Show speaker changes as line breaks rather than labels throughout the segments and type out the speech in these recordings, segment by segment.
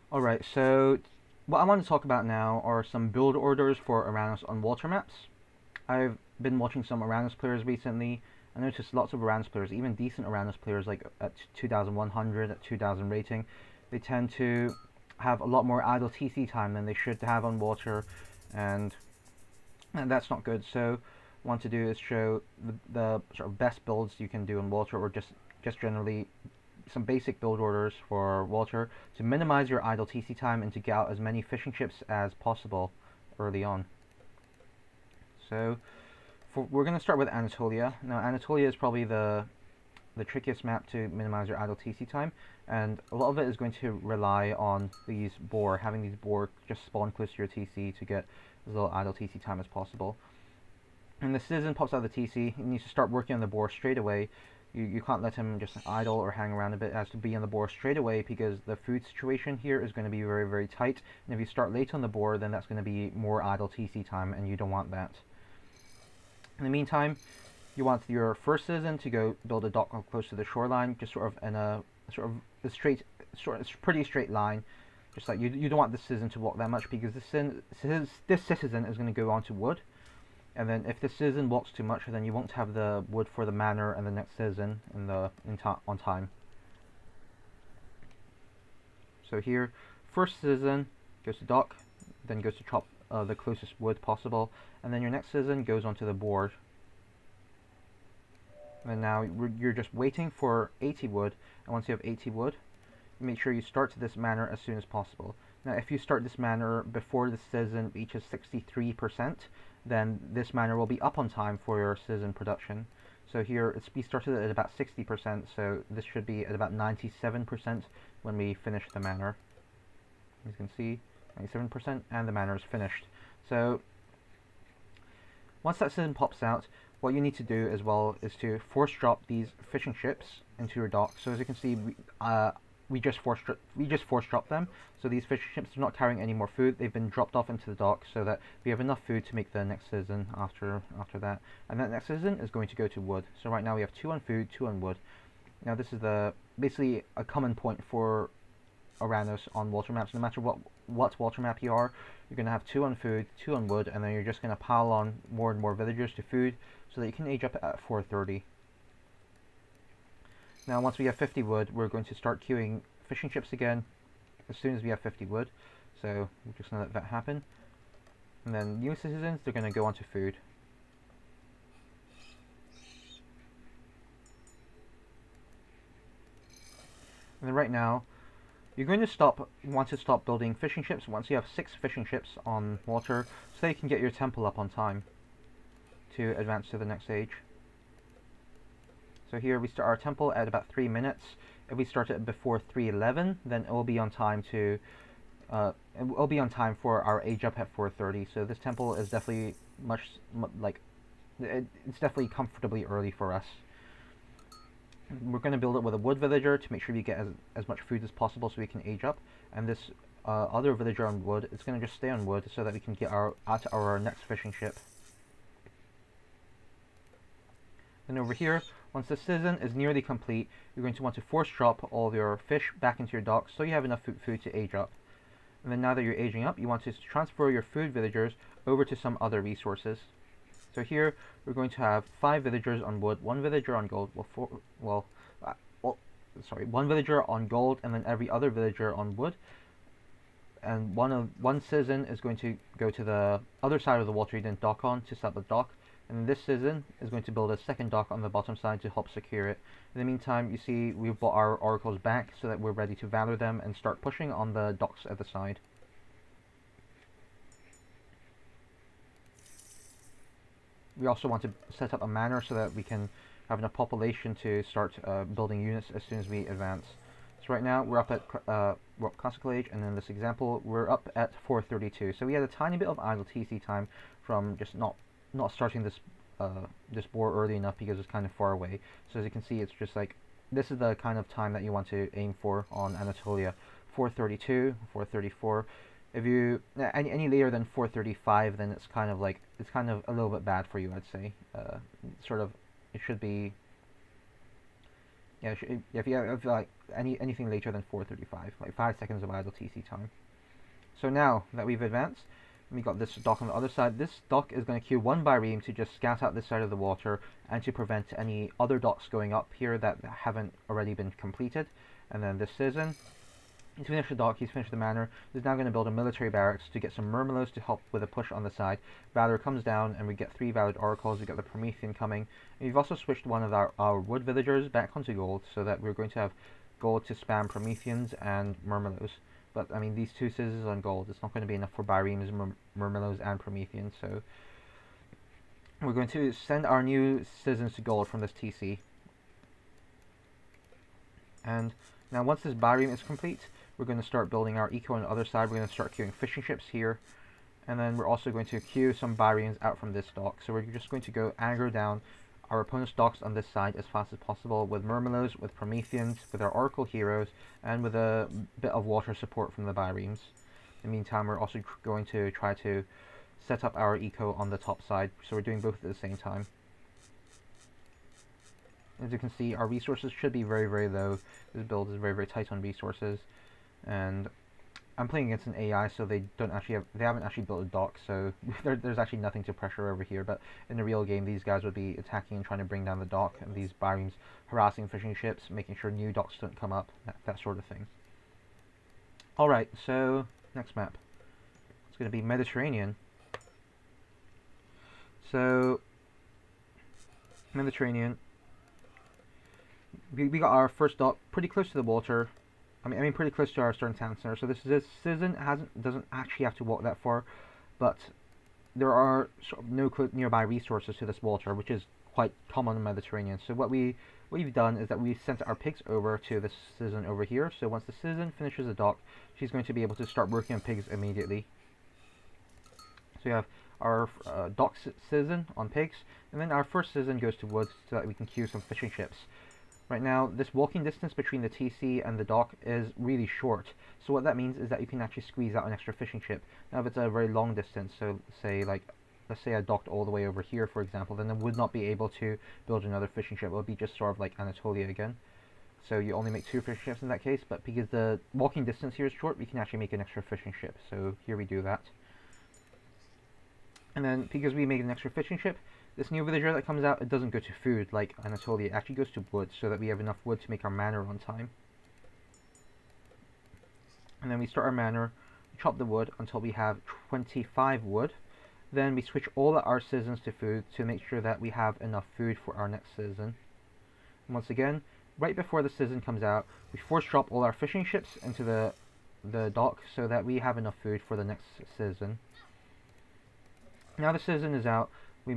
Alright, so what I want to talk about now are some build orders for Oranos on water maps. I've been watching some Oranos players recently. I noticed lots of Oranos players, even decent Oranos players like at 2100, at 2000 rating, they tend to have a lot more idle TC time than they should have on water, and, and that's not good. So what I want to do is show the sort of best builds you can do on water, or just generally some basic build orders for water to minimize your idle TC time and to get out as many fishing ships as possible early on. So we're going to start with Anatolia. Now Anatolia is probably the trickiest map to minimize your idle TC time, and a lot of it is going to rely on these boar, having these boar just spawn close to your TC to get as little idle TC time as possible. And the citizen pops out of the TC, he needs to start working on the boar straight away. You can't let him just idle or hang around a bit. It has to be on the boar straight away because the food situation here is going to be very, very tight. And if you start late on the boar, then that's going to be more idle TC time, and you don't want that. In the meantime, you want your first citizen to go build a dock close to the shoreline, just sort of in a pretty straight line. Just like you don't want the citizen to walk that much because this citizen is going to go onto wood. And then if the citizen walks too much, then you won't have the wood for the manor and the next citizen on time. So here, first citizen goes to dock, then goes to chop the closest wood possible, and then your next citizen goes onto the board. And now you're just waiting for 80 wood, and once you have 80 wood, make sure you start this manor as soon as possible. Now, if you start this manor before the citizen reaches 63%, then this manor will be up on time for your citizen production. So here, we started at about 60%, so this should be at about 97% when we finish the manor. As you can see, 97%, and the manor is finished. So once that citizen pops out, what you need to do as well is to force drop these fishing ships into your dock. So as you can see, we just force drop them. So these fishing ships are not carrying any more food. They've been dropped off into the dock so that we have enough food to make the next citizen after that. And that next citizen is going to go to wood. So right now we have 2 on food, 2 on wood. Now this is basically a common point for Oranos on water maps. No matter what water map you are, you're going to have 2 on food, 2 on wood, and then you're just going to pile on more and more villagers to food so that you can age up at 430. Now once we have 50 wood, we're going to start queuing fishing ships again as soon as we have 50 wood. So we're just going to let that happen. And then new citizens, they're going to go onto food. And then right now, you're going to want to stop building fishing ships once you have 6 fishing ships on water, so you can get your temple up on time to advance to the next stage. So here we start our temple at about 3 minutes. If we start it before 3:11, then it will be on time for our age up at 4:30. So this temple is definitely it's definitely comfortably early for us. We're going to build it with a wood villager to make sure we get as much food as possible so we can age up. And this other villager on wood, it's going to just stay on wood so that we can get our next fishing ship. Then over here, once the citizen is nearly complete, you're going to want to force drop all of your fish back into your dock so you have enough food to age up. And then now that you're aging up, you want to transfer your food villagers over to some other resources. So here, we're going to have 5 villagers on wood, 1 villager on gold, one villager on gold, and then every other villager on wood. And one citizen is going to go to the other side of the water you didn't dock on to set up a dock. And this citizen is going to build a second dock on the bottom side to help secure it. In the meantime, you see we've brought our oracles back so that we're ready to valor them and start pushing on the docks at the side. We also want to set up a manor so that we can have enough population to start building units as soon as we advance. So right now we're up at classical age, and in this example we're up at 432. So we had a tiny bit of idle TC time from just not starting this boar early enough because it's kind of far away. So as you can see, it's just like this is the kind of time that you want to aim for on Anatolia. 432, 434. If you any later than 435, then it's kind of a little bit bad for you, I'd say. It should be. Yeah, if anything later than 4:35, like 5 seconds of idle TC time. So now that we've advanced, we got this dock on the other side. This dock is going to queue one Byreme to just scout out this side of the water and to prevent any other docks going up here that haven't already been completed. And then this citizen, he's finished the dock, he's finished the manor. He's now going to build a military barracks to get some Murmillos to help with a push on the side. Valor comes down and we get 3 valid oracles. We got the Promethean coming. And we've also switched one of our wood villagers back onto gold so that we're going to have gold to spam Prometheans and Murmillos. But I mean, these 2 citizens on gold, it's not going to be enough for Byremes, Murmillos, and Prometheans. So we're going to send our new citizens to gold from this TC. And now once this Byreme is complete, we're going to start building our eco on the other side. We're going to start queuing fishing ships here. And then we're also going to queue some Byremes out from this dock. So we're just going to go aggro down our opponent's docks on this side as fast as possible with Murmillos, with Prometheans, with our Oracle heroes, and with a bit of water support from the Byremes. In the meantime, we're also going to try to set up our eco on the top side, so we're doing both at the same time. As you can see, our resources should be very, very low. This build is very, very tight on resources, and I'm playing against an AI, so they haven't actually built a dock, so there's actually nothing to pressure over here. But in the real game, these guys would be attacking and trying to bring down the dock, and these Byremes harassing fishing ships, making sure new docks don't come up, that sort of thing. Alright, so next map. It's going to be Mediterranean. So, Mediterranean. We got our first dock pretty close to the water. I mean, pretty close to our starting town center. So this citizen doesn't actually have to walk that far, but there are sort of no nearby resources to this water, which is quite common in the Mediterranean. So what we've done is that we've sent our pigs over to this citizen over here. So once the citizen finishes the dock, she's going to be able to start working on pigs immediately. So we have our dock citizen on pigs, and then our first citizen goes to wood so that we can queue some fishing ships. Right now, this walking distance between the TC and the dock is really short. So what that means is that you can actually squeeze out an extra fishing ship. Now if it's a very long distance, so let's say I docked all the way over here, for example, then I would not be able to build another fishing ship. It would be just sort of like Anatolia again. So you only make 2 fishing ships in that case, but because the walking distance here is short, we can actually make an extra fishing ship. So here we do that. And then because we make an extra fishing ship, this new villager that comes out, it doesn't go to food like Anatolia, it actually goes to wood so that we have enough wood to make our manor on time. And then we start our manor, chop the wood until we have 25 wood. Then we switch all our citizens to food to make sure that we have enough food for our next citizen. And once again, right before the citizen comes out, we force drop all our fishing ships into the dock so that we have enough food for the next citizen. Now the citizen is out, we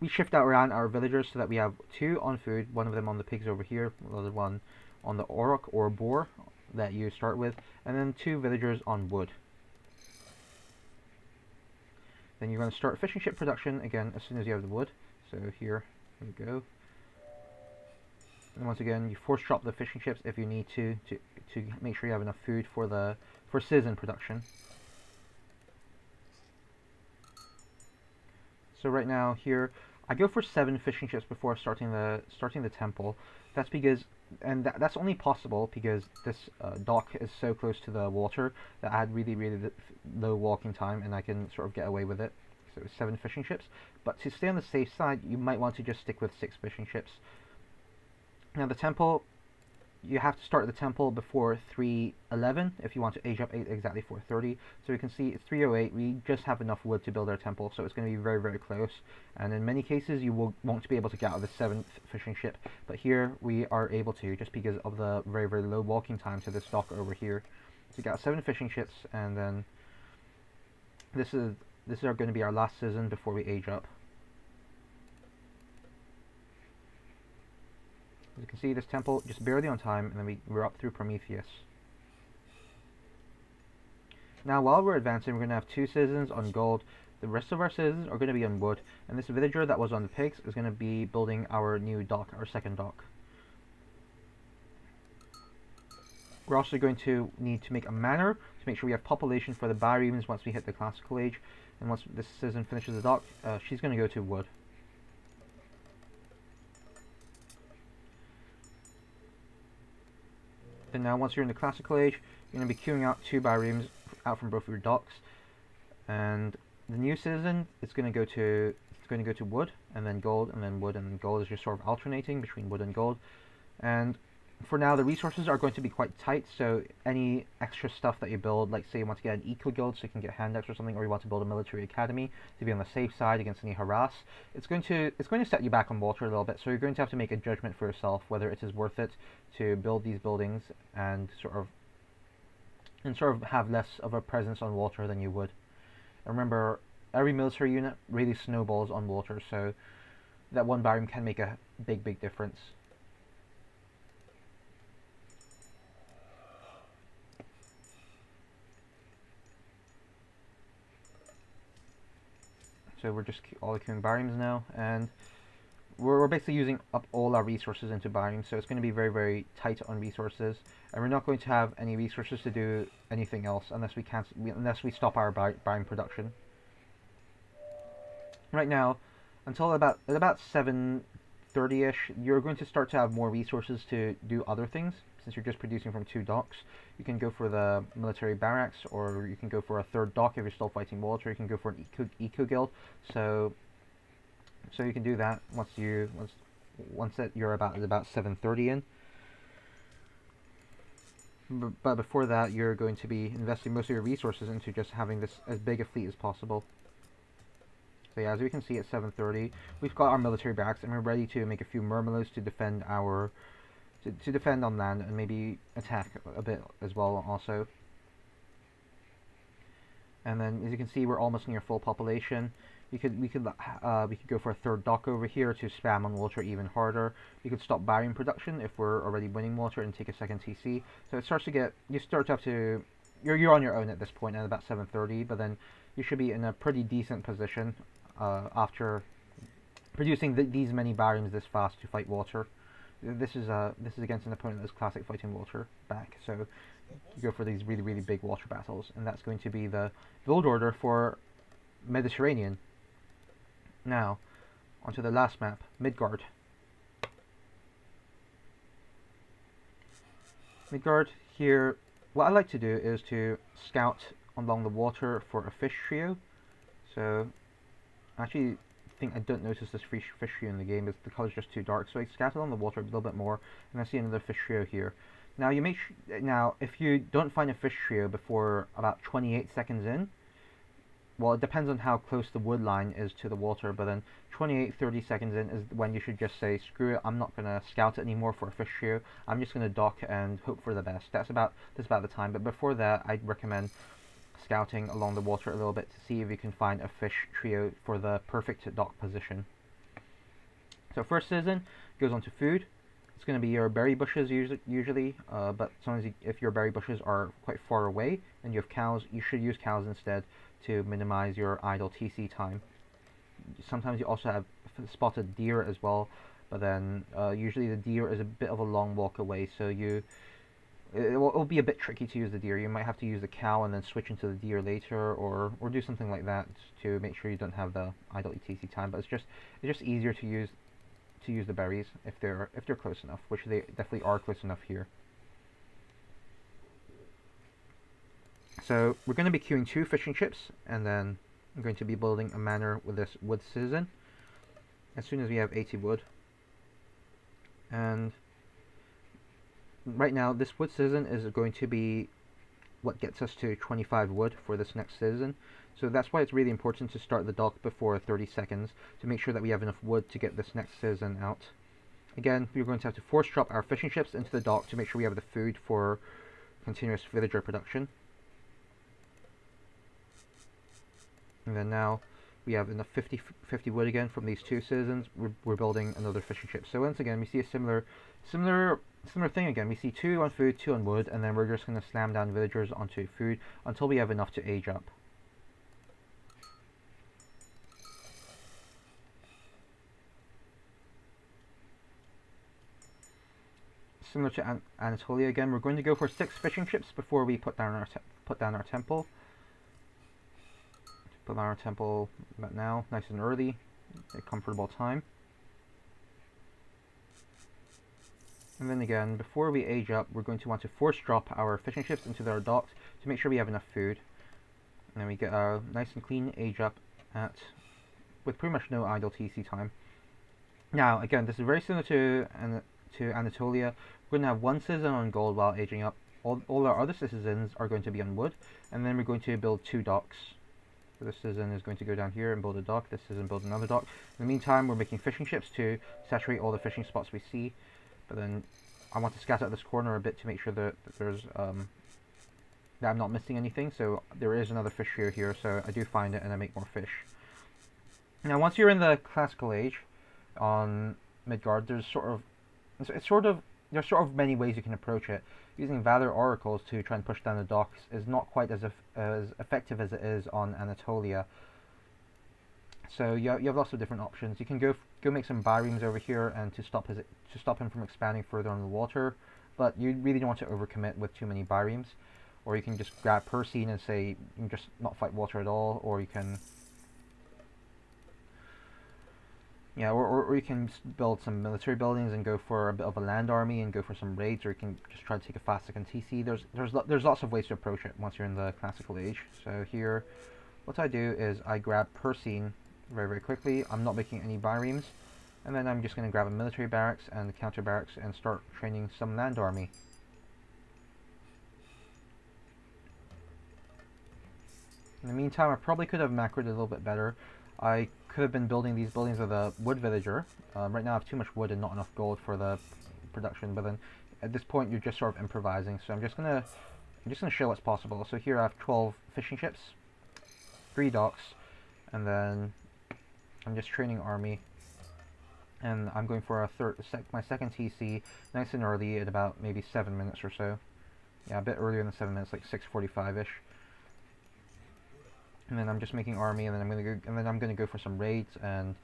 shift out around our villagers so that we have 2 on food, one of them on the pigs over here, another one on the auroch or boar that you start with, and then 2 villagers on wood. Then you're going to start fishing ship production again as soon as you have the wood. So here we go. And once again, you force drop the fishing ships if you need to make sure you have enough food for citizen production. So right now here, I go for 7 fishing ships before starting the temple. That's because, and that's only possible because this dock is so close to the water that I had really low walking time, and I can sort of get away with it. So 7 fishing ships. But to stay on the safe side, you might want to just stick with 6 fishing ships. Now the temple, you have to start the temple before 3:11 if you want to age up exactly 4:30. So you can see it's 3:08. We just have enough wood to build our temple, so it's going to be very, very close. And in many cases, you won't be able to get out of the 7th fishing ship. But here we are able to, just because of the very, very low walking time to this dock over here. So we got 7 fishing ships, and then this is going to be our last season before we age up. As you can see, this temple just barely on time, and then we're up through Prometheus. Now, while we're advancing, we're going to have 2 citizens on gold. The rest of our citizens are going to be on wood, and this villager that was on the pigs is going to be building our new dock, our second dock. We're also going to need to make a manor to make sure we have population for the Byremes once we hit the classical age. And once this citizen finishes the dock, she's going to go to wood. Then now, once you're in the classical age, you're going to be queuing out 2 bireams out from both of your docks. And the new citizen, it's going to go to wood, and then gold, and then wood, and then gold is just sort of alternating between wood and gold. And for now, the resources are going to be quite tight, so any extra stuff that you build, like say you want to get an eco guild so you can get hand decks or something, or you want to build a military academy to be on the safe side against any harass, it's going to set you back on water a little bit. So you're going to have to make a judgment for yourself whether it is worth it to build these buildings and sort of have less of a presence on water than you would. And remember, every military unit really snowballs on water, so that one biome can make a big difference. So we're just all queuing biomes now, and we're basically using up all our resources into biomes, so it's going to be very tight on resources, and we're not going to have any resources to do anything else unless we stop our biome production. Right now, until about 7:30ish, you're going to start to have more resources to do other things. Since you're just producing from 2 docks, you can go for the military barracks, or you can go for a 3rd dock if you're still fighting water. You can go for an eco guild. So you can do that once that you're about 7:30 in. But before that, you're going to be investing most of your resources into just having this as big a fleet as possible. So yeah, as we can see at 7:30, we've got our military barracks, and we're ready to make a few murmillos to defend our to defend on land and maybe attack a bit as well also. And then, as you can see, we're almost near full population. We could go for a 3rd dock over here to spam on water even harder. We could stop biome production if we're already winning water and take a 2nd TC. So it starts to get, you start to have to, you're on your own at this point at about 7:30, but then you should be in a pretty decent position after producing these many biomes this fast to fight water. This is against an opponent that's classic fighting water back, so you go for these really big water battles, and that's going to be the build order for Mediterranean. Now, onto the last map, Midgard. Midgard here, what I like to do is to scout along the water for a fish trio. So, actually, I don't notice this fish trio in the game, the color's just too dark, so I scout along the water a little bit more, and I see another fish trio here. Now if you don't find a fish trio before about 28 seconds in, well, it depends on how close the wood line is to the water, but then 28-30 seconds in is when you should just say, screw it, I'm not going to scout it anymore for a fish trio, I'm just going to dock and hope for the best. That's about the time, but before that, I'd recommend scouting along the water a little bit to see if you can find a fish trio for the perfect dock position. So first citizen goes on to food. It's going to be your berry bushes usually, but sometimes if your berry bushes are quite far away and you have cows, you should use cows instead to minimize your idle TC time. Sometimes you also have spotted deer as well, but then usually the deer is a bit of a long walk away, so it'll be a bit tricky to use the deer. You might have to use the cow and then switch into the deer later, or do something like that to make sure you don't have the idle ETC time. But it's just easier to use the berries if they're close enough, which they definitely are close enough here. So we're going to be queuing 2 fishing ships, and then I'm going to be building a manor with this wood citizen as soon as we have 80 wood. And right now, this wood citizen is going to be what gets us to 25 wood for this next citizen. So that's why it's really important to start the dock before 30 seconds to make sure that we have enough wood to get this next citizen out. Again, we're going to have to force drop our fishing ships into the dock to make sure we have the food for continuous villager production. And then now we have enough 50 wood again from these 2 citizens. We're building another fishing ship. So once again, we see a similar thing again. We see 2 on food, 2 on wood, and then we're just going to slam down villagers onto food until we have enough to age up. Similar to Anatolia again, we're going to go for 6 fishing ships before we put down our temple. Put down our temple about now, nice and early, a comfortable time. And then again, before we age up, we're going to want to force drop our fishing ships into their docks to make sure we have enough food. And then we get a nice and clean age up with pretty much no idle TC time. Now, again, this is very similar to Anatolia. We're going to have one citizen on gold while aging up. All our other citizens are going to be on wood, and then we're going to build 2 docks. So this citizen is going to go down here and build a dock. This citizen builds another dock. In the meantime, we're making fishing ships to saturate all the fishing spots we see. But then I want to scatter out this corner a bit to make sure that there's that I'm not missing anything. So there is another fish here, so I do find it and I make more fish. Now, once you're in the classical age on Midgard, there's sort of many ways you can approach it. Using Valor Oracles to try and push down the docks is not quite as effective as it is on Anatolia. So you have lots of different options. You can go make some biremes over here and to stop him from expanding further on the water, but you really don't want to overcommit with too many biremes. Or you can just grab Persine and say you can just not fight water at all, or you can or you can build some military buildings and go for a bit of a land army and go for some raids, or you can just try to take a fast second TC. There's lots of ways to approach it once you're in the classical age. So here, what I do is I grab Persine very quickly. I'm not making any biremes, and then I'm just going to grab a military barracks and a counter barracks and start training some land army. In the meantime, I probably could have macroed a little bit better. I could have been building these buildings with a wood villager. Right now I have too much wood and not enough gold for the production, but then at this point you're just sort of improvising. So I'm just gonna show what's possible. So here I have 12 fishing ships, 3 docks, and then I'm just training army. And I'm going for my second TC, nice and early at about maybe 7 minutes or so. Yeah, a bit earlier than 7 minutes, like 6:45ish. And then I'm just making army, and then I'm gonna go for some raids, and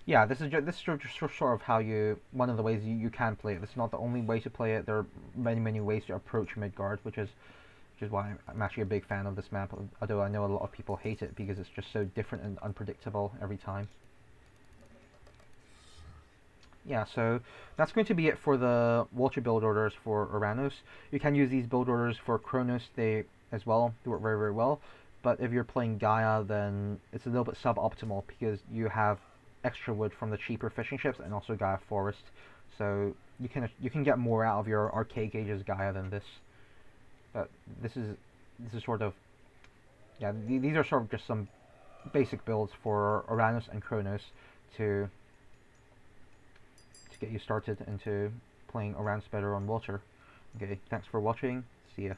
yeah, this is just sort of how one of the ways you can play it. This is not the only way to play it. There are many ways to approach Midgard, which is why I'm actually a big fan of this map. Although I know a lot of people hate it because it's just so different and unpredictable every time. Yeah, so that's going to be it for the water build orders for Oranos. You can use these build orders for Kronos. They as well do it very well. But if you're playing Gaia, then it's a little bit suboptimal because you have extra wood from the cheaper fishing ships and also Gaia Forest. So you can get more out of your arcade gauges Gaia than this. But this is sort of, yeah, these are sort of just some basic builds for Oranos and Kronos to get you started into playing Oranos better on water. Okay, thanks for watching. See ya.